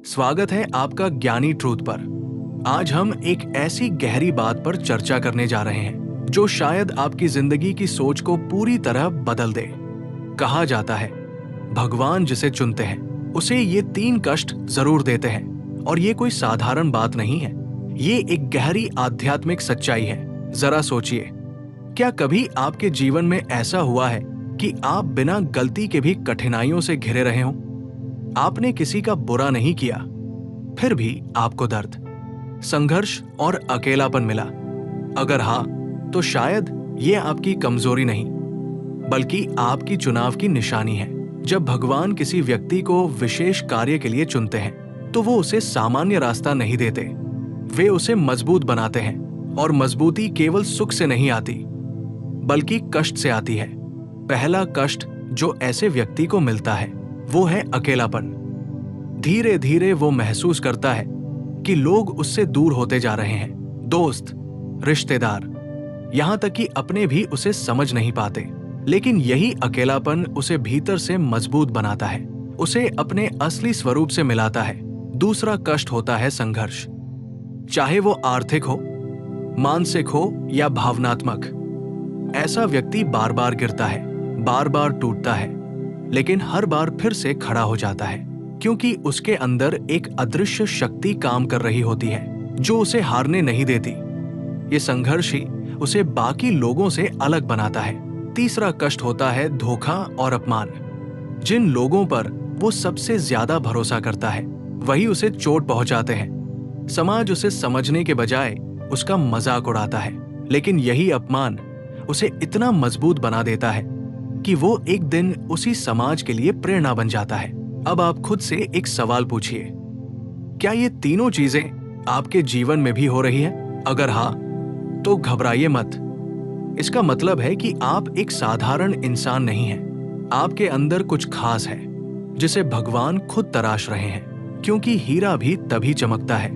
स्वागत है आपका ज्ञानी ट्रूथ पर। आज हम एक ऐसी गहरी बात पर चर्चा करने जा रहे हैं जो शायद आपकी जिंदगी की सोच को पूरी तरह बदल दे। कहा जाता है भगवान जिसे चुनते हैं उसे ये 3 कष्ट जरूर देते हैं, और ये कोई साधारण बात नहीं है। ये एक गहरी आध्यात्मिक सच्चाई है। जरा सोचिए, क्या कभी आपके जीवन में ऐसा हुआ है कि आप बिना गलती के भी कठिनाइयों से घिरे रहे हों? आपने किसी का बुरा नहीं किया, फिर भी आपको दर्द, संघर्ष और अकेलापन मिला। अगर हाँ, तो शायद ये आपकी कमजोरी नहीं, बल्कि आपकी चुनाव की निशानी है। जब भगवान किसी व्यक्ति को विशेष कार्य के लिए चुनते हैं, तो वो उसे सामान्य रास्ता नहीं देते। वे उसे मजबूत बनाते हैं, और मजबूती केवल सुख से नहीं आती, बल्कि कष्ट से आती है। पहला कष्ट जो ऐसे व्यक्ति को मिलता है वो है अकेलापन। धीरे धीरे वो महसूस करता है कि लोग उससे दूर होते जा रहे हैं। दोस्त, रिश्तेदार, यहां तक कि अपने भी उसे समझ नहीं पाते। लेकिन यही अकेलापन उसे भीतर से मजबूत बनाता है, उसे अपने असली स्वरूप से मिलाता है। दूसरा कष्ट होता है संघर्ष। चाहे वो आर्थिक हो, मानसिक हो या भावनात्मक, ऐसा व्यक्ति बार बार गिरता है, बार बार टूटता है, लेकिन हर बार फिर से खड़ा हो जाता है, क्योंकि उसके अंदर एक अदृश्य शक्ति काम कर रही होती है जो उसे हारने नहीं देती। ये संघर्ष ही उसे बाकी लोगों से अलग बनाता है। तीसरा कष्ट होता है धोखा और अपमान। जिन लोगों पर वो सबसे ज्यादा भरोसा करता है, वही उसे चोट पहुंचाते हैं। समाज उसे समझने के बजाय उसका मजाक उड़ाता है, लेकिन यही अपमान उसे इतना मजबूत बना देता है कि वो एक दिन उसी समाज के लिए प्रेरणा बन जाता है। अब आप खुद से एक सवाल पूछिए, क्या ये तीनों चीजें आपके जीवन में भी हो रही है? अगर हाँ, तो घबराइए मत। इसका मतलब है कि आप एक साधारण इंसान नहीं हैं। आपके अंदर कुछ खास है जिसे भगवान खुद तराश रहे हैं, क्योंकि हीरा भी तभी चमकता है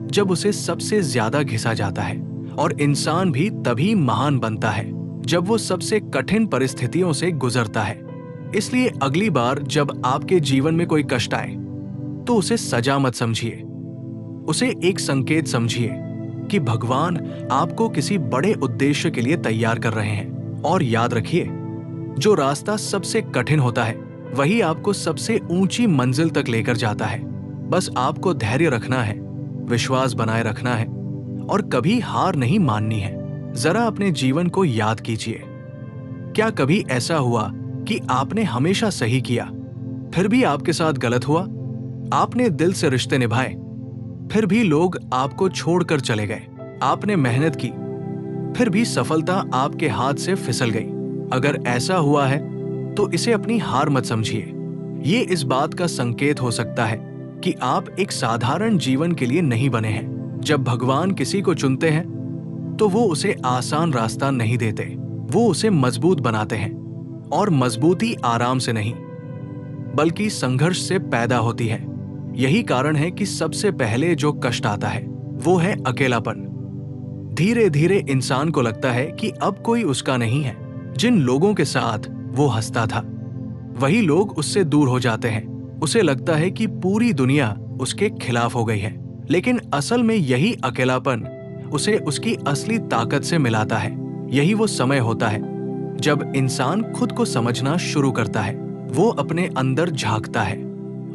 जब उसे सबसे ज्यादा घिसा जाता है, और इंसान भी तभी महान बनता है जब वो सबसे कठिन परिस्थितियों से गुजरता है। इसलिए अगली बार जब आपके जीवन में कोई कष्ट आए, तो उसे सजा मत समझिए, उसे एक संकेत समझिए कि भगवान आपको किसी बड़े उद्देश्य के लिए तैयार कर रहे हैं। और याद रखिए, जो रास्ता सबसे कठिन होता है वही आपको सबसे ऊंची मंजिल तक लेकर जाता है। बस आपको धैर्य रखना है, विश्वास बनाए रखना है, और कभी हार नहीं माननी है। जरा अपने जीवन को याद कीजिए, क्या कभी ऐसा हुआ कि आपने हमेशा सही किया, फिर भी आपके साथ गलत हुआ? आपने दिल से रिश्ते निभाए, फिर भी लोग आपको छोड़कर चले गए। आपने मेहनत की, फिर भी सफलता आपके हाथ से फिसल गई। अगर ऐसा हुआ है तो इसे अपनी हार मत समझिए। ये इस बात का संकेत हो सकता है कि आप एक साधारण जीवन के लिए नहीं बने हैं। जब भगवान किसी को चुनते हैं तो वो उसे आसान रास्ता नहीं देते, वो उसे मजबूत बनाते हैं। और मजबूती आराम से नहीं, बल्कि संघर्ष से पैदा होती है। यही कारण है कि सबसे पहले जो कष्ट आता है वो है अकेलापन। धीरे धीरे इंसान को लगता है कि अब कोई उसका नहीं है। जिन लोगों के साथ वो हंसता था, वही लोग उससे दूर हो जाते हैं। उसे लगता है कि पूरी दुनिया उसके खिलाफ हो गई है, लेकिन असल में यही अकेलापन उसे उसकी असली ताकत से मिलाता है। यही वो समय होता है जब इंसान खुद को समझना शुरू करता है। वो अपने अंदर झांकता है,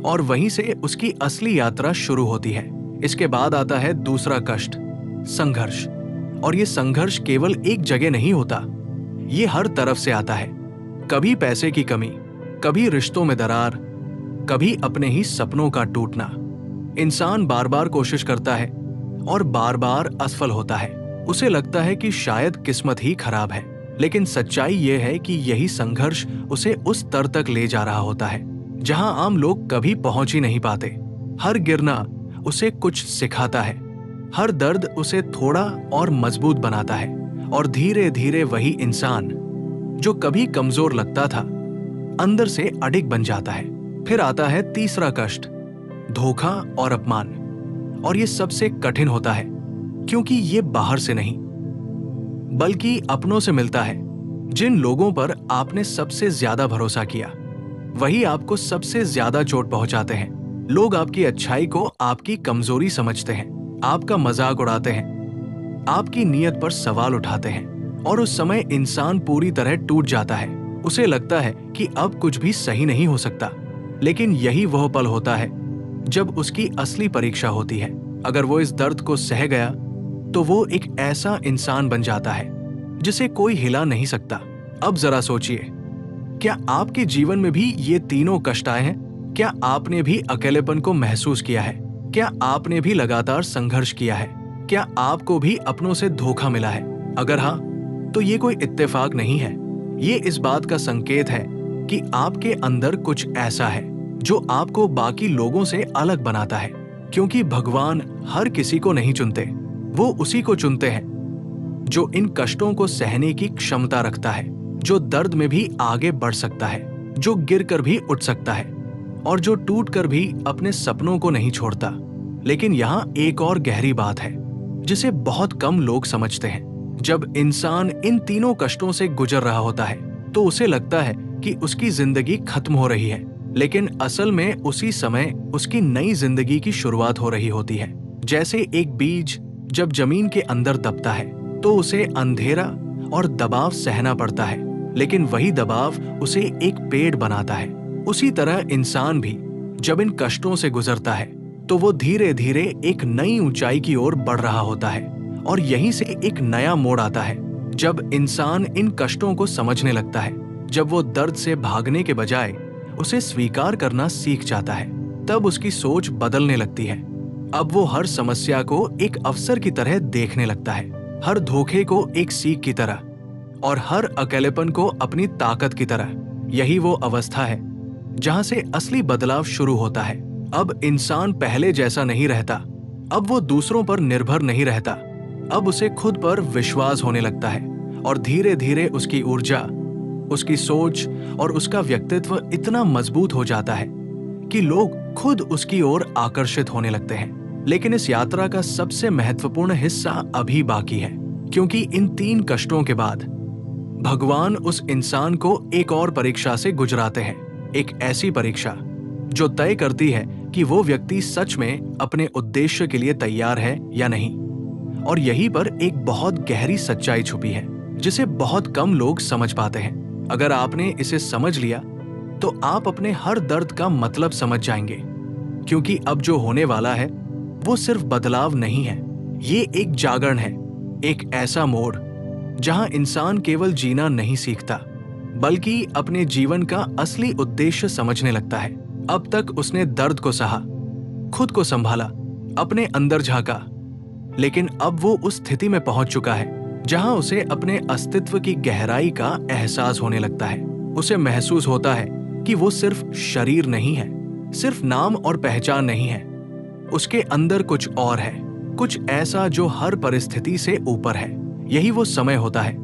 और वहीं से उसकी असली यात्रा शुरू होती है। इसके बाद आता है दूसरा कष्ट, संघर्ष। और ये संघर्ष केवल एक जगह नहीं होता, ये हर तरफ से आता है। कभी पैसे की कमी, कभी रिश्तों में दरार, कभी अपने ही सपनों का टूटना। इंसान बार बार कोशिश करता है और बार बार असफल होता है। उसे लगता है कि शायद किस्मत ही खराब है, लेकिन सच्चाई यह है कि यही संघर्ष उसे उस स्तर तक ले जा रहा होता है जहां आम लोग कभी पहुंच ही नहीं पाते। हर गिरना उसे कुछ सिखाता है, हर दर्द उसे थोड़ा और मजबूत बनाता है, और धीरे धीरे वही इंसान जो कभी कमजोर लगता था, अंदर से अडिग बन जाता है। फिर आता है तीसरा कष्ट, धोखा और अपमान। और ये सबसे कठिन होता है, क्योंकि ये बाहर से नहीं, बल्कि अपनों से मिलता है। जिन लोगों पर आपने सबसे ज्यादा भरोसा किया, वही आपको सबसे ज्यादा चोट पहुंचाते हैं। लोग आपकी अच्छाई को आपकी कमजोरी समझते हैं, आपका मजाक उड़ाते हैं, आपकी नीयत पर सवाल उठाते हैं और उस समय इंसान पूरी तरह टूट जाता है। उसे लगता है कि अब कुछ भी सही नहीं हो सकता। लेकिन यही वह पल होता है जब उसकी असली परीक्षा होती है। अगर वो इस दर्द को सह गया तो वो एक ऐसा इंसान बन जाता है जिसे कोई हिला नहीं सकता। अब जरा सोचिए, क्या आपके जीवन में भी ये तीनों कष्ट आए हैं? क्या आपने भी अकेलेपन को महसूस किया है? क्या आपने भी लगातार संघर्ष किया है? क्या आपको भी अपनों से धोखा मिला है? अगर हाँ, तो ये कोई इत्तेफाक नहीं है। ये इस बात का संकेत है कि आपके अंदर कुछ ऐसा है जो आपको बाकी लोगों से अलग बनाता है। क्योंकि भगवान हर किसी को नहीं चुनते, वो उसी को चुनते हैं जो इन कष्टों को सहने की क्षमता रखता है, जो दर्द में भी आगे बढ़ सकता है, जो गिरकर भी उठ सकता है और जो टूटकर भी अपने सपनों को नहीं छोड़ता। लेकिन यहाँ एक और गहरी बात है जिसे बहुत कम लोग समझते हैं। जब इंसान इन तीनों कष्टों से गुजर रहा होता है तो उसे लगता है कि उसकी जिंदगी खत्म हो रही है, लेकिन असल में उसी समय उसकी नई जिंदगी की शुरुआत हो रही होती है। जैसे एक बीज जब जमीन के अंदर दबता है तो उसे अंधेरा और दबाव सहना पड़ता है, लेकिन वही दबाव उसे एक पेड़ बनाता है। उसी तरह इंसान भी जब इन कष्टों से गुजरता है तो वो धीरे धीरे एक नई ऊंचाई की ओर बढ़ रहा होता है। और यहीं से एक नया मोड़ आता है जब इंसान इन कष्टों को समझने लगता है, जब वो दर्द से भागने के बजाय उसे स्वीकार करना सीख जाता है। तब उसकी सोच बदलने लगती है। अब वो हर समस्या को एक अवसर की तरह देखने लगता है, हर धोखे को एक सीख की तरह और हर अकेलेपन को अपनी ताकत की तरह। यही वो अवस्था है जहां से असली बदलाव शुरू होता है। अब इंसान पहले जैसा नहीं रहता, अब वो दूसरों पर निर्भर नहीं रहता, अब उसे खुद पर विश्वास होने लगता है और धीरे धीरे उसकी ऊर्जा, उसकी सोच और उसका व्यक्तित्व इतना मजबूत हो जाता है कि लोग खुद उसकी ओर आकर्षित होने लगते हैं। लेकिन इस यात्रा का सबसे महत्वपूर्ण हिस्सा अभी बाकी है, क्योंकि इन तीन कष्टों के बाद भगवान उस इंसान को एक और परीक्षा से गुजराते हैं। एक ऐसी परीक्षा जो तय करती है कि वो व्यक्ति सच में अपने उद्देश्य के लिए तैयार है या नहीं। और यहीं पर एक बहुत गहरी सच्चाई छुपी है जिसे बहुत कम लोग समझ पाते हैं। अगर आपने इसे समझ लिया तो आप अपने हर दर्द का मतलब समझ जाएंगे, क्योंकि अब जो होने वाला है वो सिर्फ बदलाव नहीं है, ये एक जागरण है, एक ऐसा मोड़ जहां इंसान केवल जीना नहीं सीखता बल्कि अपने जीवन का असली उद्देश्य समझने लगता है। अब तक उसने दर्द को सहा, खुद को संभाला, अपने अंदर झांका, लेकिन अब वो उस स्थिति में पहुंच चुका है जहां उसे अपने अस्तित्व की गहराई का एहसास होने लगता है। उसे महसूस होता है कि वो सिर्फ शरीर नहीं है, सिर्फ नाम और पहचान नहीं है, उसके अंदर कुछ और है, कुछ ऐसा जो हर परिस्थिति से ऊपर है। यही वो समय होता है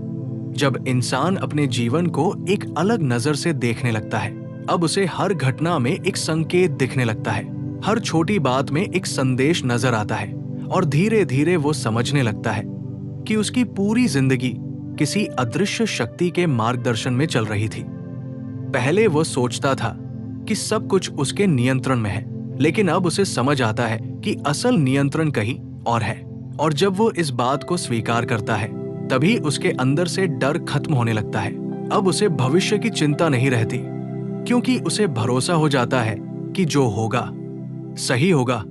जब इंसान अपने जीवन को एक अलग नजर से देखने लगता है। अब उसे हर घटना में एक संकेत दिखने लगता है, हर छोटी बात में एक संदेश नजर आता है और धीरे धीरे वो समझने लगता है कि उसकी पूरी जिंदगी किसी अदृश्य शक्ति के मार्गदर्शन में चल रही थी। पहले वो सोचता था कि सब कुछ उसके नियंत्रण में है, लेकिन अब उसे समझ आता है कि असल नियंत्रण कहीं और है। और जब वो इस बात को स्वीकार करता है तभी उसके अंदर से डर खत्म होने लगता है। अब उसे भविष्य की चिंता नहीं रहती, क्योंकि उसे भरोसा हो जाता है कि जो होगा सही होगा।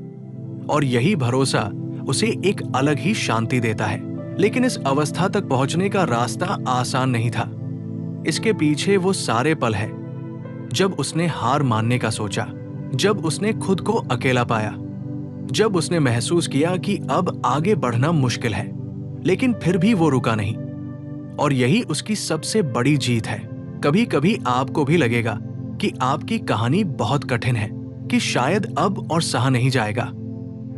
और यही भरोसा उसे एक अलग ही शांति देता है। लेकिन इस अवस्था तक पहुंचने का रास्ता आसान नहीं था। इसके पीछे वो सारे पल है जब उसने हार मानने का सोचा, जब उसने खुद को अकेला पाया, जब उसने महसूस किया कि अब आगे बढ़ना मुश्किल है, लेकिन फिर भी वो रुका नहीं। और यही उसकी सबसे बड़ी जीत है। कभी कभी आपको भी लगेगा कि आपकी कहानी बहुत कठिन है, कि शायद अब और सहा नहीं जाएगा।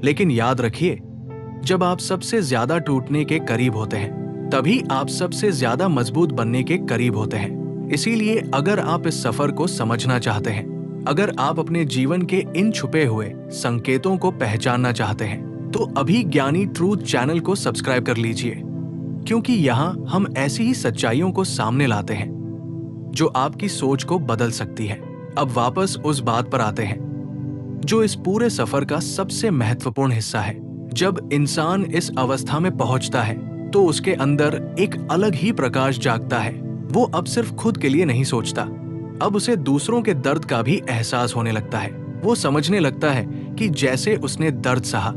लेकिन याद रखिए, जब आप सबसे ज्यादा टूटने के करीब होते हैं तभी आप सबसे ज्यादा मजबूत बनने के करीब होते हैं। इसीलिए अगर आप इस सफर को समझना चाहते हैं, अगर आप अपने जीवन के इन छुपे हुए संकेतों को पहचानना चाहते हैं, तो अभी ज्ञानी ट्रूथ चैनल को सब्सक्राइब कर लीजिए, क्योंकि यहाँ हम ऐसी ही सच्चाइयों को सामने लाते हैं जो आपकी सोच को बदल सकती है। अब वापस उस बात पर आते हैं जो इस पूरे सफर का सबसे महत्वपूर्ण हिस्सा है। जब इंसान इस अवस्था में पहुंचता है तो उसके अंदर एक अलग ही प्रकाश जागता है। वो अब सिर्फ खुद के लिए नहीं सोचता, अब उसे दूसरों के दर्द का भी एहसास होने लगता है। वो समझने लगता है कि जैसे उसने दर्द सहा,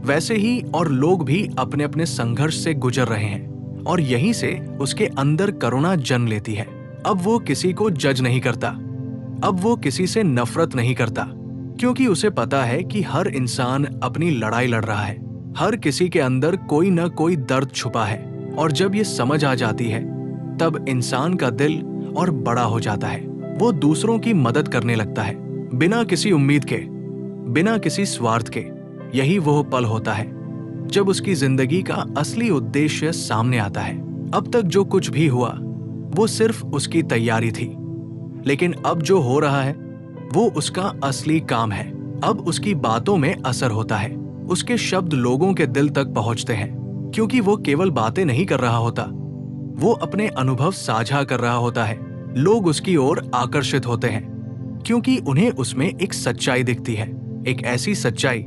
वैसे ही और लोग भी अपने अपने संघर्ष से गुजर रहे हैं, और यहीं से उसके अंदर करुणा जन्म लेती है। अब वो किसी को जज नहीं करता, अब वो किसी से नफरत नहीं करता, क्योंकि उसे पता है कि हर इंसान अपनी लड़ाई लड़ रहा है। हर किसी के अंदर कोई न कोई दर्द छुपा है, और जब ये समझ आ जाती है तब इंसान का दिल और बड़ा हो जाता है। वो दूसरों की मदद करने लगता है, बिना किसी उम्मीद के, बिना किसी स्वार्थ के। यही वो पल होता है जब उसकी जिंदगी का असली उद्देश्य सामने आता है। अब तक जो कुछ भी हुआ वो सिर्फ उसकी तैयारी थी, लेकिन अब जो हो रहा है वो उसका असली काम है। अब उसकी बातों में असर होता है, उसके शब्द लोगों के दिल तक पहुंचते हैं, क्योंकि वो केवल बातें नहीं कर रहा होता, वो अपने अनुभव साझा कर रहा होता है। लोग उसकी ओर आकर्षित होते हैं क्योंकि उन्हें उसमें एक सच्चाई दिखती है, एक ऐसी सच्चाई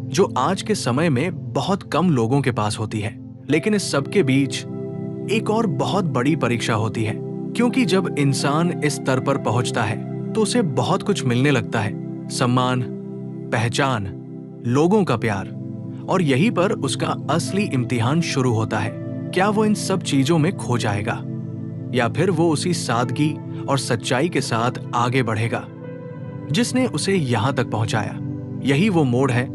जो आज के समय में बहुत कम लोगों के पास होती है। लेकिन इस सब के बीच एक और बहुत बड़ी परीक्षा होती है, क्योंकि जब इंसान इस स्तर पर पहुंचता है तो उसे बहुत कुछ मिलने लगता है, सम्मान, पहचान, लोगों का प्यार, और यहीं पर उसका असली इम्तिहान शुरू होता है। क्या वो इन सब चीजों में खो जाएगा, या फिर वो उसी सादगी और सच्चाई के साथ आगे बढ़ेगा जिसने उसे यहां तक पहुंचाया। यही वो मोड़ है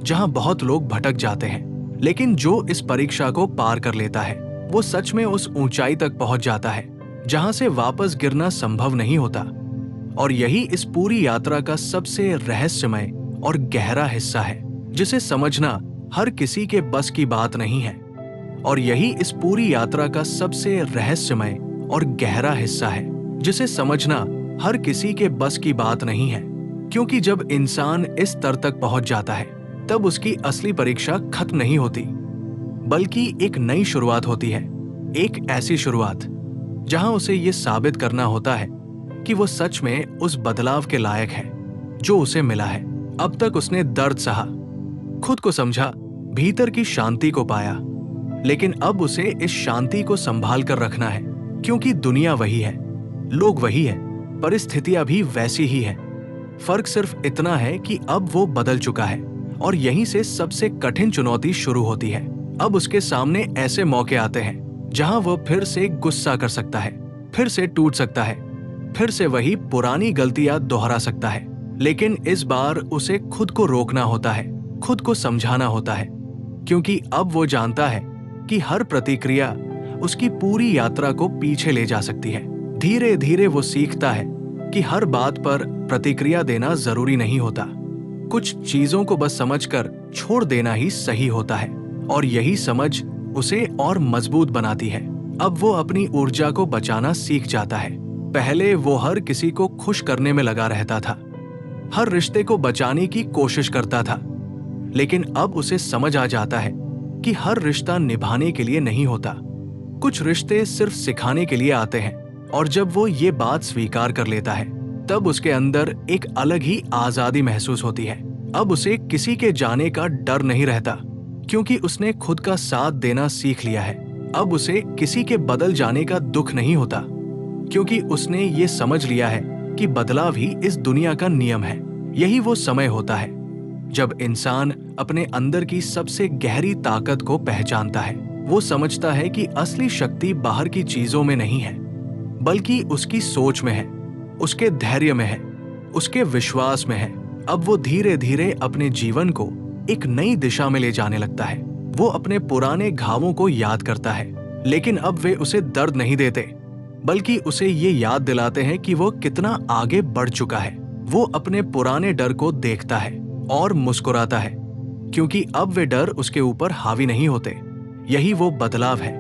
जहां बहुत लोग भटक जाते हैं, लेकिन जो इस परीक्षा को पार कर लेता है वो सच में उस ऊंचाई तक पहुंच जाता है जहां से वापस गिरना संभव नहीं होता। और यही इस पूरी यात्रा का सबसे रहस्यमय और गहरा हिस्सा है, जिसे समझना हर किसी के बस की बात नहीं है। और यही इस पूरी यात्रा का सबसे रहस्यमय और गहरा हिस्सा है, जिसे समझना हर किसी के बस की बात नहीं है, क्योंकि जब इंसान इस स्तर तक पहुंच जाता है तब उसकी असली परीक्षा खत्म नहीं होती, बल्कि एक नई शुरुआत होती है। एक ऐसी शुरुआत जहां उसे ये साबित करना होता है कि वो सच में उस बदलाव के लायक है जो उसे मिला है। अब तक उसने दर्द सहा, खुद को समझा, भीतर की शांति को पाया, लेकिन अब उसे इस शांति को संभाल कर रखना है, क्योंकि दुनिया वही है, लोग वही है, परिस्थितियां भी वैसी ही है। फर्क सिर्फ इतना है कि अब वो बदल चुका है, और यहीं से सबसे कठिन चुनौती शुरू होती है। अब उसके सामने ऐसे मौके आते हैं जहां वो फिर से गुस्सा कर सकता है, फिर से टूट सकता है, फिर से वही पुरानी गलतियां दोहरा सकता है। लेकिन इस बार उसे खुद को रोकना होता है, खुद को समझाना होता है, क्योंकि अब वो जानता है कि हर प्रतिक्रिया उसकी पूरी यात्रा को पीछे ले जा सकती है। धीरे धीरे वो सीखता है कि हर बात पर प्रतिक्रिया देना जरूरी नहीं होता, कुछ चीजों को बस समझकर छोड़ देना ही सही होता है, और यही समझ उसे और मजबूत बनाती है। अब वो अपनी ऊर्जा को बचाना सीख जाता है। पहले वो हर किसी को खुश करने में लगा रहता था, हर रिश्ते को बचाने की कोशिश करता था, लेकिन अब उसे समझ आ जाता है कि हर रिश्ता निभाने के लिए नहीं होता, कुछ रिश्ते सिर्फ सिखाने के लिए आते हैं। और जब वो ये बात स्वीकार कर लेता है तब उसके अंदर एक अलग ही आजादी महसूस होती है। अब उसे किसी के जाने का डर नहीं रहता, क्योंकि उसने खुद का साथ देना सीख लिया है। अब उसे किसी के बदल जाने का दुख नहीं होता, क्योंकि उसने ये समझ लिया है कि बदलाव ही इस दुनिया का नियम है। यही वो समय होता है जब इंसान अपने अंदर की सबसे गहरी ताकत को पहचानता है। वो समझता है कि असली शक्ति बाहर की चीजों में नहीं है, बल्कि उसकी सोच में है, उसके धैर्य में है, उसके विश्वास में है। अब वो धीरे धीरे अपने जीवन को एक नई दिशा में ले जाने लगता है। वो अपने पुराने घावों को याद करता है, लेकिन अब वे उसे दर्द नहीं देते, बल्कि उसे ये याद दिलाते हैं कि वो कितना आगे बढ़ चुका है। वो अपने पुराने डर को देखता है और मुस्कुराता है, क्योंकि अब वे डर उसके ऊपर हावी नहीं होते। यही वो बदलाव है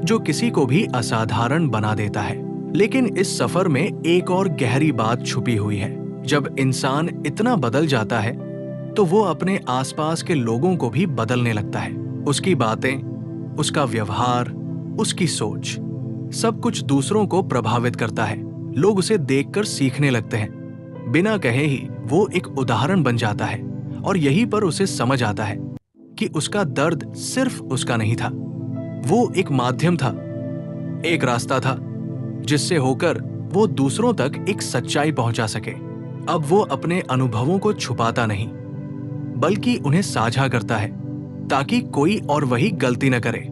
जो किसी को भी असाधारण बना देता है। लेकिन इस सफर में एक और गहरी बात छुपी हुई है। जब इंसान इतना बदल जाता है तो वो अपने आसपास के लोगों को भी बदलने लगता है। उसकी बातें, उसका व्यवहार, उसकी सोच, सब कुछ दूसरों को प्रभावित करता है। लोग उसे देखकर सीखने लगते हैं, बिना कहे ही वो एक उदाहरण बन जाता है और यहीं पर उसे समझ आता है कि उसका दर्द सिर्फ उसका नहीं था, वो एक माध्यम था, एक रास्ता था जिससे होकर वो दूसरों तक एक सच्चाई पहुंचा सके। अब वो अपने अनुभवों को छुपाता नहीं, बल्कि उन्हें साझा करता है ताकि कोई और वही गलती न करे,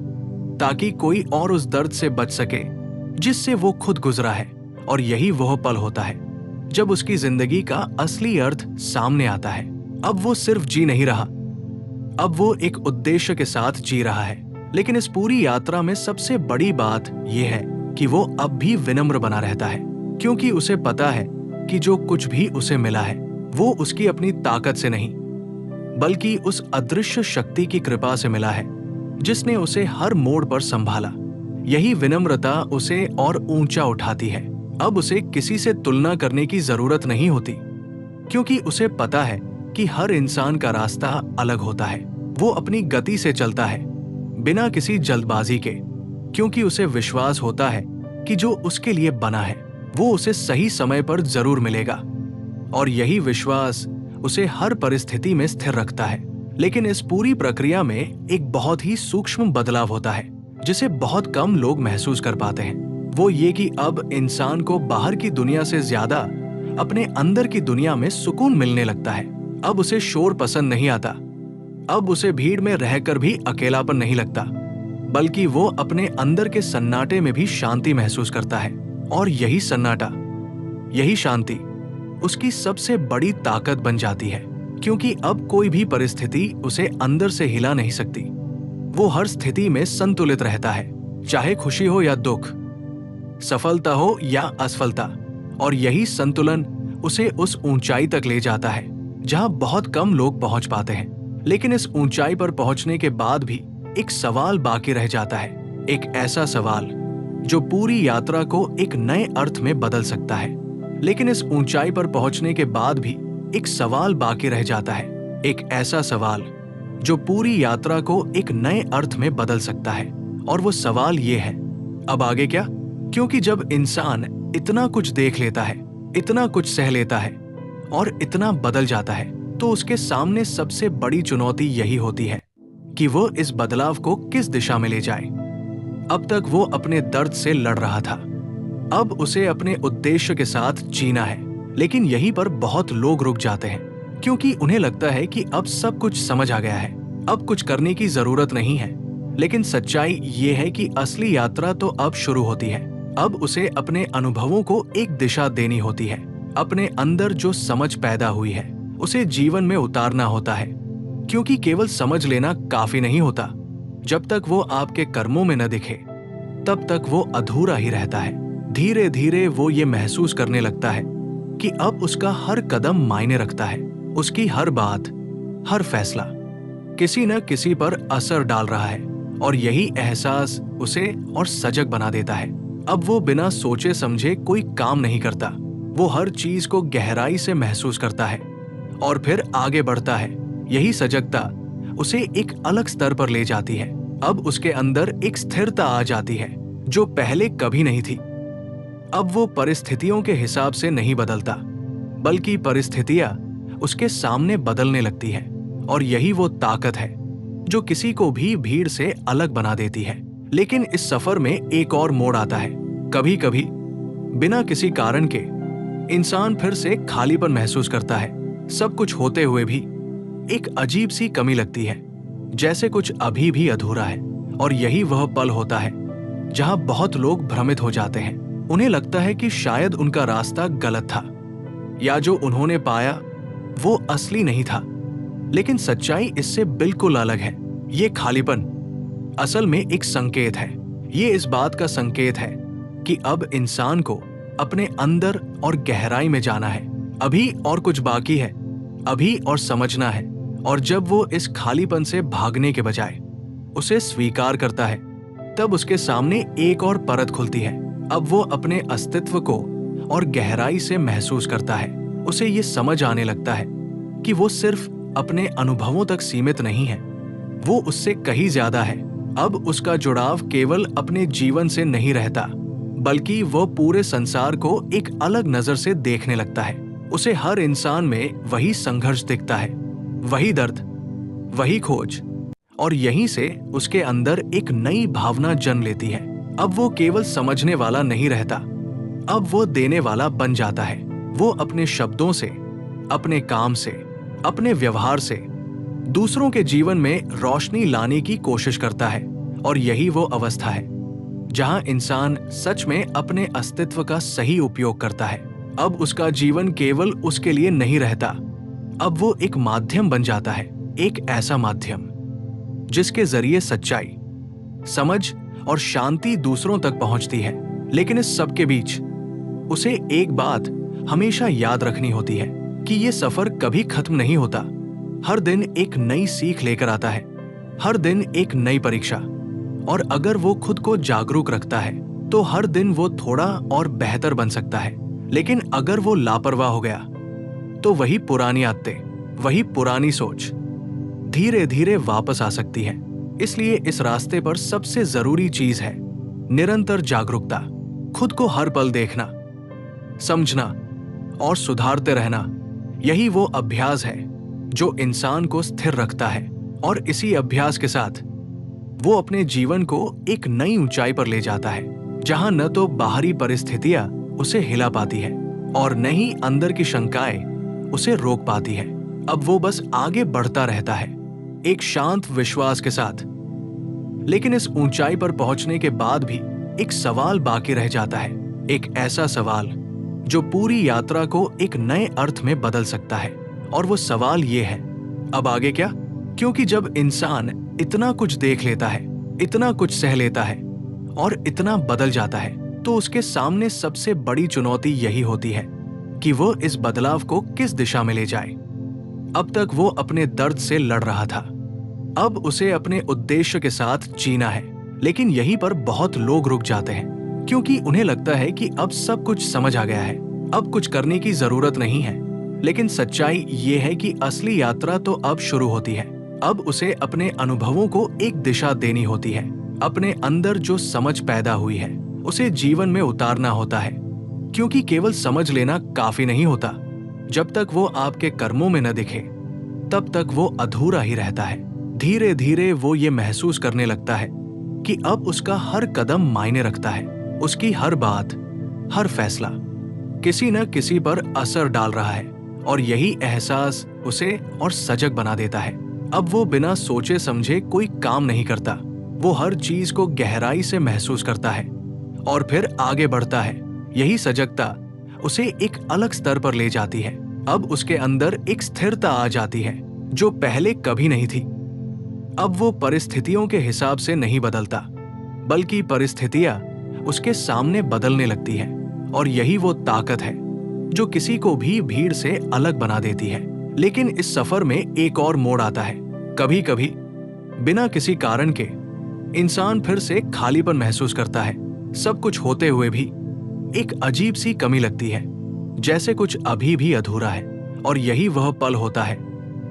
ताकि कोई और उस दर्द से बच सके जिससे वो खुद गुजरा है। और यही वह पल होता है जब उसकी जिंदगी का असली अर्थ सामने आता है। अब वो सिर्फ जी नहीं रहा, अब वो एक उद्देश्य के साथ जी रहा है। लेकिन इस पूरी यात्रा में सबसे बड़ी बात यह है कि वो अब भी विनम्र बना रहता है, क्योंकि उसे पता है कि जो कुछ भी उसे मिला है वो उसकी अपनी ताकत से नहीं, बल्कि उस अदृश्य शक्ति की कृपा से मिला है जिसने उसे हर मोड़ पर संभाला। यही विनम्रता उसे और ऊंचा उठाती है। अब उसे किसी से तुलना करने की जरूरत नहीं होती, क्योंकि उसे पता है कि हर इंसान का रास्ता अलग होता है। वो अपनी गति से चलता है, बिना किसी जल्दबाजी के, क्योंकि उसे विश्वास होता है कि जो उसके लिए बना है वो उसे सही समय पर जरूर मिलेगा। और यही विश्वास उसे हर परिस्थिति में स्थिर रखता है। लेकिन इस पूरी प्रक्रिया में एक बहुत ही सूक्ष्म बदलाव होता है जिसे बहुत कम लोग महसूस कर पाते हैं। वो ये कि अब इंसान को बाहर की दुनिया से ज्यादा अपने अंदर की दुनिया में सुकून मिलने लगता है। अब उसे शोर पसंद नहीं आता, अब उसे भीड़ में रहकर भी अकेलापन नहीं लगता, बल्कि वो अपने अंदर के सन्नाटे में भी शांति महसूस करता है। और यही सन्नाटा, यही शांति उसकी सबसे बड़ी ताकत बन जाती है, क्योंकि अब कोई भी परिस्थिति उसे अंदर से हिला नहीं सकती। वो हर स्थिति में संतुलित रहता है, चाहे खुशी हो या दुख, सफलता हो या असफलता। और यही संतुलन उसे उस ऊंचाई तक ले जाता है जहां बहुत कम लोग पहुंच पाते हैं। लेकिन इस ऊंचाई पर पहुंचने के बाद भी एक सवाल बाकी रह जाता है, एक ऐसा सवाल जो पूरी यात्रा को एक नए अर्थ में बदल सकता है। लेकिन इस ऊंचाई पर पहुंचने के बाद भी एक सवाल बाकी रह जाता है, एक ऐसा सवाल जो पूरी यात्रा को एक नए अर्थ में बदल सकता है। और वो सवाल ये है, अब आगे क्या? क्योंकि जब इंसान इतना कुछ देख लेता है, इतना कुछ सह लेता है और इतना बदल जाता है, तो उसके सामने सबसे बड़ी चुनौती यही होती है कि वो इस बदलाव को किस दिशा में ले जाए। अब तक वो अपने दर्द से लड़ रहा था, अब उसे अपने उद्देश्य के साथ जीना है। लेकिन यहीं पर बहुत लोग रुक जाते हैं, क्योंकि उन्हें लगता है कि अब सब कुछ समझ आ गया है, अब कुछ करने की जरूरत नहीं है। लेकिन सच्चाई ये है कि असली यात्रा तो अब शुरू होती है। अब उसे अपने अनुभवों को एक दिशा देनी होती है। अपने अंदर जो समझ पैदा हुई है उसे जीवन में उतारना होता है, क्योंकि केवल समझ लेना काफी नहीं होता। जब तक वो आपके कर्मों में न दिखे तब तक वो अधूरा ही रहता है। धीरे धीरे वो ये महसूस करने लगता है कि अब उसका हर कदम मायने रखता है, उसकी हर बात, हर फैसला किसी न किसी पर असर डाल रहा है। और यही एहसास उसे और सजग बना देता है। अब वो बिना सोचे समझे कोई काम नहीं करता, वो हर चीज को गहराई से महसूस करता है और फिर आगे बढ़ता है। यही सजगता उसे एक अलग स्तर पर ले जाती है। अब उसके अंदर एक स्थिरता आ जाती है जो पहले कभी नहीं थी। अब वो परिस्थितियों के हिसाब से नहीं बदलता, बल्कि परिस्थितियां उसके सामने बदलने लगती है। और यही वो ताकत है जो किसी को भी भीड़ से अलग बना देती है। लेकिन इस सफर में एक और मोड़ आता है। कभी कभी बिना किसी कारण के इंसान फिर से खालीपन महसूस करता है। सब कुछ होते हुए भी एक अजीब सी कमी लगती है, जैसे कुछ अभी भी अधूरा है। और यही वह पल होता है जहां बहुत लोग भ्रमित हो जाते हैं। उन्हें लगता है कि शायद उनका रास्ता गलत था, या जो उन्होंने पाया वो असली नहीं था। लेकिन सच्चाई इससे बिल्कुल अलग है। ये खालीपन असल में एक संकेत है। ये इस बात का संकेत है कि अब इंसान को अपने अंदर और गहराई में जाना है। अभी और कुछ बाकी है, अभी और समझना है। और जब वो इस खालीपन से भागने के बजाय उसे स्वीकार करता है, तब उसके सामने एक और परत खुलती है। अब वो अपने अस्तित्व को और गहराई से महसूस करता है। उसे ये समझ आने लगता है कि वो सिर्फ अपने अनुभवों तक सीमित नहीं है, वो उससे कहीं ज्यादा है। अब उसका जुड़ाव केवल अपने जीवन से नहीं रहता, बल्कि वो पूरे संसार को एक अलग नजर से देखने लगता है। उसे हर इंसान में वही संघर्ष दिखता है, वही दर्द, वही खोज, और यहीं से उसके अंदर एक नई भावना जन्म लेती है। अब वो केवल समझने वाला नहीं रहता, अब वो देने वाला बन जाता है। वो अपने शब्दों से, अपने काम से, अपने व्यवहार से दूसरों के जीवन में रोशनी लाने की कोशिश करता है। और यही वो अवस्था है जहां इंसान सच में अपने अस्तित्व का सही उपयोग करता है। अब उसका जीवन केवल उसके लिए नहीं रहता, अब वो एक माध्यम बन जाता है, एक ऐसा माध्यम जिसके जरिए सच्चाई, समझ और शांति दूसरों तक पहुंचती है। लेकिन इस सब के बीच उसे एक बात हमेशा याद रखनी होती है कि ये सफर कभी खत्म नहीं होता। हर दिन एक नई सीख लेकर आता है, हर दिन एक नई परीक्षा। और अगर वो खुद को जागरूक रखता है तो हर दिन वो थोड़ा और बेहतर बन सकता है। लेकिन अगर वो लापरवाह हो गया तो वही पुरानी आदतें, वही पुरानी सोच धीरे धीरे वापस आ सकती है। इसलिए इस रास्ते पर सबसे जरूरी चीज है निरंतर जागरूकता, खुद को हर पल देखना, समझना और सुधारते रहना। यही वो अभ्यास है जो इंसान को स्थिर रखता है। और इसी अभ्यास के साथ वो अपने जीवन को एक नई ऊंचाई पर ले जाता है, जहां न तो बाहरी परिस्थितियां उसे हिला पाती है और न ही अंदर की शंकाएं उसे रोक पाती है। अब वो बस आगे बढ़ता रहता है, एक शांत विश्वास के साथ। लेकिन इस ऊंचाई पर पहुंचने के बाद भी एक सवाल बाकी रह जाता है, एक ऐसा सवाल जो पूरी यात्रा को एक नए अर्थ में बदल सकता है। और वो सवाल ये है, अब आगे क्या? क्योंकि जब इंसान इतना कुछ देख लेता है, इतना कुछ सह लेता है और इतना बदल जाता है, तो उसके सामने सबसे बड़ी चुनौती यही होती है कि वो इस बदलाव को किस दिशा में ले जाए। अब तक वो अपने दर्द से लड़ रहा था, अब उसे अपने उद्देश्य के साथ जीना है। लेकिन यहीं पर बहुत लोग रुक जाते हैं, क्योंकि उन्हें लगता है कि अब सब कुछ समझ आ गया है, अब कुछ करने की जरूरत नहीं है। लेकिन सच्चाई ये है कि असली यात्रा तो अब शुरू होती है। अब उसे अपने अनुभवों को एक दिशा देनी होती है। अपने अंदर जो समझ पैदा हुई है उसे जीवन में उतारना होता है, क्योंकि केवल समझ लेना काफी नहीं होता। जब तक वो आपके कर्मों में न दिखे तब तक वो अधूरा ही रहता है। धीरे धीरे वो ये महसूस करने लगता है कि अब उसका हर कदम मायने रखता है, उसकी हर बात, हर फैसला किसी न किसी पर असर डाल रहा है। और यही एहसास उसे और सजग बना देता है। अब वो बिना सोचे समझे कोई काम नहीं करता, वो हर चीज को गहराई से महसूस करता है और फिर आगे बढ़ता है। यही सजगता उसे एक अलग स्तर पर ले जाती है। अब उसके अंदर एक स्थिरता आ जाती है जो पहले कभी नहीं थी। अब वो परिस्थितियों के हिसाब से नहीं बदलता, बल्कि परिस्थितियां उसके सामने बदलने लगती है। और यही वो ताकत है जो किसी को भी भीड़ से अलग बना देती है। लेकिन इस सफर में एक और मोड़ आता है। कभी कभी बिना किसी कारण के इंसान फिर से खालीपन महसूस करता है। सब कुछ होते हुए भी एक अजीब सी कमी लगती है, जैसे कुछ अभी भी अधूरा है। और यही वह पल होता है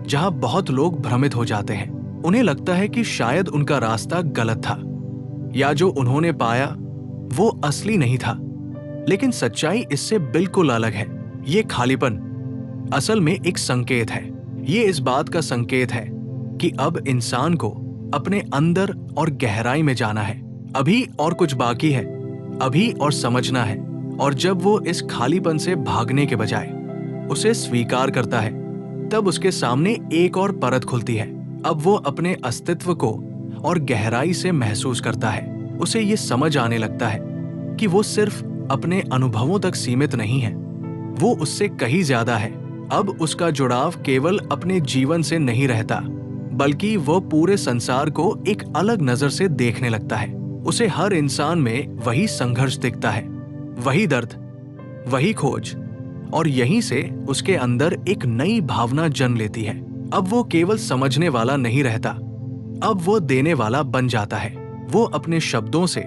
जहां बहुत लोग भ्रमित हो जाते हैं। उन्हें लगता है कि शायद उनका रास्ता गलत था, या जो उन्होंने पाया वो असली नहीं था। लेकिन सच्चाई इससे बिल्कुल अलग है। ये खालीपन असल में एक संकेत है। ये इस बात का संकेत है कि अब इंसान को अपने अंदर और गहराई में जाना है। अभी और कुछ बाकी है, अभी और समझना है। और जब वो इस खालीपन से भागने के बजाय उसे स्वीकार करता है, तब उसके सामने एक और परत खुलती है। अब वो अपने अस्तित्व को और गहराई से महसूस करता है। उसे ये समझ आने लगता है कि वो सिर्फ अपने अनुभवों तक सीमित नहीं है, वो उससे कहीं ज्यादा है। अब उसका जुड़ाव केवल अपने जीवन से नहीं रहता, बल्कि वो पूरे संसार को एक अलग नजर से देखने लगता है। उसे हर इंसान में वही संघर्ष दिखता है, वही दर्द, वही खोज, और यहीं से उसके अंदर एक नई भावना जन्म लेती है। अब वो केवल समझने वाला नहीं रहता, अब वो देने वाला बन जाता है। वो अपने शब्दों से,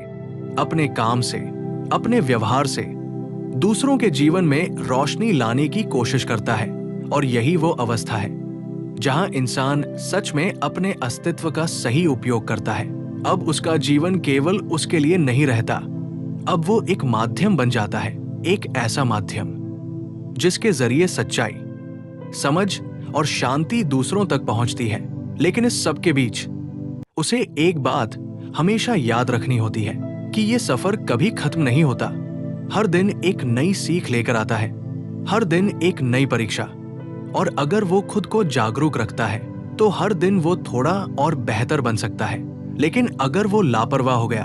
अपने काम से, अपने व्यवहार से दूसरों के जीवन में रोशनी लाने की कोशिश करता है। और यही वो अवस्था है जहां इंसान सच में अपने अस्तित्व का सही उपयोग करता है। अब उसका जीवन केवल उसके लिए नहीं रहता, अब वो एक माध्यम बन जाता है, एक ऐसा माध्यम जिसके जरिए सच्चाई, समझ और शांति दूसरों तक पहुंचती है। लेकिन इस सब के बीच उसे एक बात हमेशा याद रखनी होती है कि ये सफर कभी खत्म नहीं होता। हर दिन एक नई सीख लेकर आता है, हर दिन एक नई परीक्षा। और अगर वो खुद को जागरूक रखता है तो हर दिन वो थोड़ा और बेहतर बन सकता है। लेकिन अगर वो लापरवाह हो गया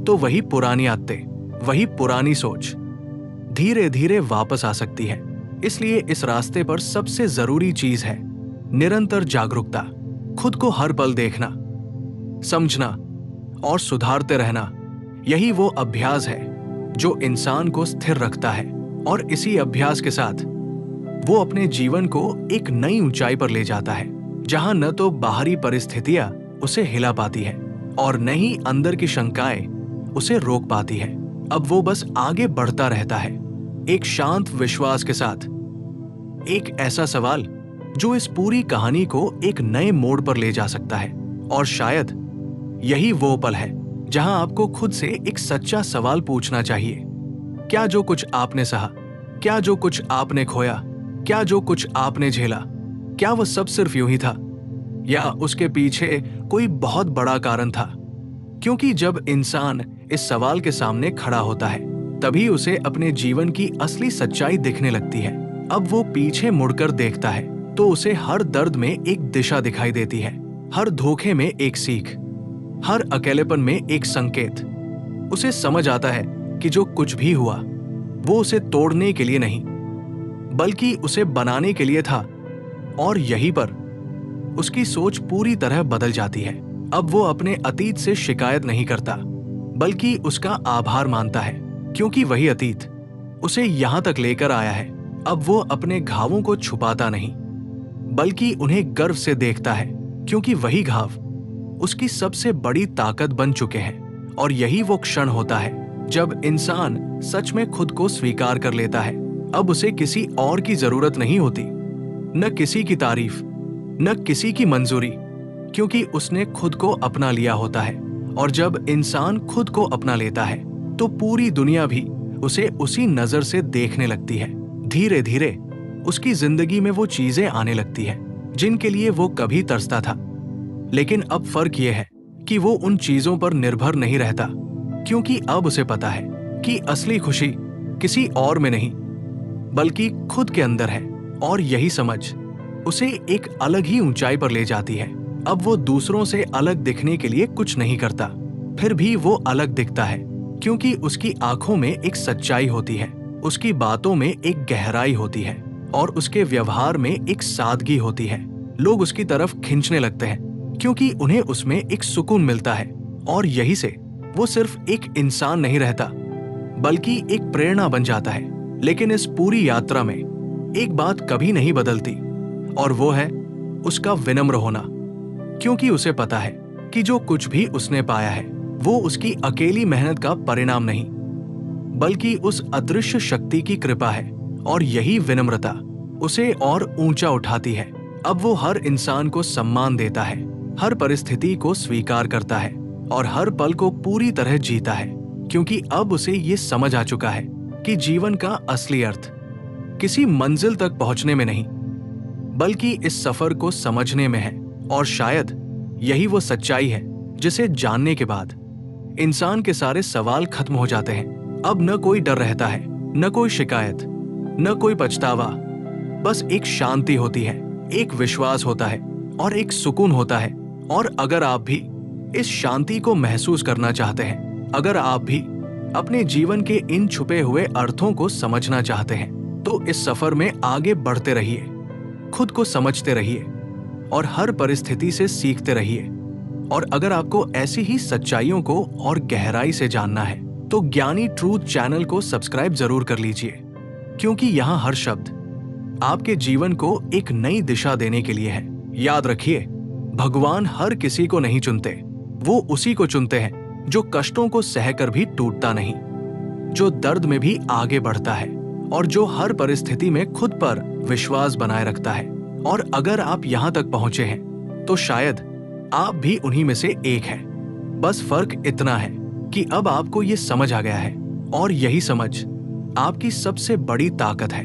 तो वही पुरानी आदतें, वही पुरानी सोच धीरे धीरे वापस आ सकती है। इसलिए इस रास्ते पर सबसे जरूरी चीज है निरंतर जागरूकता, खुद को हर पल देखना, समझना और सुधारते रहना। यही वो अभ्यास है जो इंसान को स्थिर रखता है और इसी अभ्यास के साथ वो अपने जीवन को एक नई ऊंचाई पर ले जाता है, जहां न तो बाहरी परिस्थितियां उसे हिला पाती है और न ही अंदर की शंकाएं उसे रोक पाती है। अब वो बस आगे बढ़ता रहता है, एक शांत विश्वास के साथ। एक ऐसा सवाल जो इस पूरी कहानी को एक नए मोड़ पर ले जा सकता है। और शायद यही वो पल है जहां आपको खुद से एक सच्चा सवाल पूछना चाहिए। क्या जो कुछ आपने सहा, क्या जो कुछ आपने खोया, क्या जो कुछ आपने झेला, क्या वो सब सिर्फ यूं ही था या उसके पीछे कोई बहुत बड़ा कारण था? क्योंकि जब इंसान इस सवाल के सामने खड़ा होता है तभी उसे अपने जीवन की असली सच्चाई दिखने लगती है। अब वो पीछे मुड़कर देखता है तो उसे हर दर्द में एक दिशा दिखाई देती है, हर धोखे में एक सीख, हर अकेलेपन में एक संकेत। उसे समझ आता है कि जो कुछ भी हुआ वो उसे तोड़ने के लिए नहीं बल्कि उसे बनाने के लिए था। और यहीं पर उसकी सोच पूरी तरह बदल जाती है। अब वो अपने अतीत से शिकायत नहीं करता बल्कि उसका आभार मानता है, क्योंकि वही अतीत उसे यहां तक लेकर आया है। अब वो अपने घावों को छुपाता नहीं बल्कि उन्हें गर्व से देखता है, क्योंकि वही घाव उसकी सबसे बड़ी ताकत बन चुके हैं। और यही वो क्षण होता है जब इंसान सच में खुद को स्वीकार कर लेता है। अब उसे किसी और की जरूरत नहीं होती, न किसी की तारीफ, न किसी की मंजूरी, क्योंकि उसने खुद को अपना लिया होता है। और जब इंसान खुद को अपना लेता है तो पूरी दुनिया भी उसे उसी नजर से देखने लगती है। धीरे धीरे उसकी जिंदगी में वो चीजें आने लगती है जिनके लिए वो कभी तरसता था। लेकिन अब फर्क ये है कि वो उन चीजों पर निर्भर नहीं रहता, क्योंकि अब उसे पता है कि असली खुशी किसी और में नहीं बल्कि खुद के अंदर है। और यही समझ उसे एक अलग ही ऊंचाई पर ले जाती है। अब वो दूसरों से अलग दिखने के लिए कुछ नहीं करता, फिर भी वो अलग दिखता है, क्योंकि उसकी आंखों में एक सच्चाई होती है, उसकी बातों में एक गहराई होती है और उसके व्यवहार में एक सादगी होती है। लोग उसकी तरफ खींचने लगते हैं क्योंकि उन्हें उसमें एक सुकून मिलता है। और यही से वो सिर्फ एक इंसान नहीं रहता बल्कि एक प्रेरणा बन जाता है। लेकिन इस पूरी यात्रा में एक बात कभी नहीं बदलती और वो है उसका विनम्र होना, क्योंकि उसे पता है कि जो कुछ भी उसने पाया है वो उसकी अकेली मेहनत का परिणाम नहीं बल्कि उस अदृश्य शक्ति की कृपा है। और यही विनम्रता उसे और ऊंचा उठाती है। अब वो हर इंसान को सम्मान देता है, हर परिस्थिति को स्वीकार करता है और हर पल को पूरी तरह जीता है, क्योंकि अब उसे ये समझ आ चुका है कि जीवन का असली अर्थ किसी मंजिल तक पहुंचने में नहीं बल्कि इस सफर को समझने में है। और शायद यही वो सच्चाई है जिसे जानने के बाद इंसान के सारे सवाल खत्म हो जाते हैं। अब न कोई डर रहता है, न कोई शिकायत, न कोई पछतावा, बस एक शांति होती है, एक विश्वास होता है और एक सुकून होता है। और अगर आप भी इस शांति को महसूस करना चाहते हैं, अगर आप भी अपने जीवन के इन छुपे हुए अर्थों को समझना चाहते हैं, तो इस सफर में आगे बढ़ते रहिए, खुद को समझते रहिए और हर परिस्थिति से सीखते रहिए। और अगर आपको ऐसी ही सच्चाइयों को और गहराई से जानना है तो ज्ञानी ट्रूथ चैनल को सब्सक्राइब जरूर कर लीजिए, क्योंकि यहाँ हर शब्द आपके जीवन को एक नई दिशा देने के लिए है। याद रखिए, भगवान हर किसी को नहीं चुनते, वो उसी को चुनते हैं जो कष्टों को सहकर भी टूटता नहीं, जो दर्द में भी आगे बढ़ता है और जो हर परिस्थिति में खुद पर विश्वास बनाए रखता है। और अगर आप यहाँ तक पहुंचे हैं तो शायद आप भी उन्हीं में से एक हैं। बस फर्क इतना है कि अब आपको ये समझ आ गया है और यही समझ आपकी सबसे बड़ी ताकत है।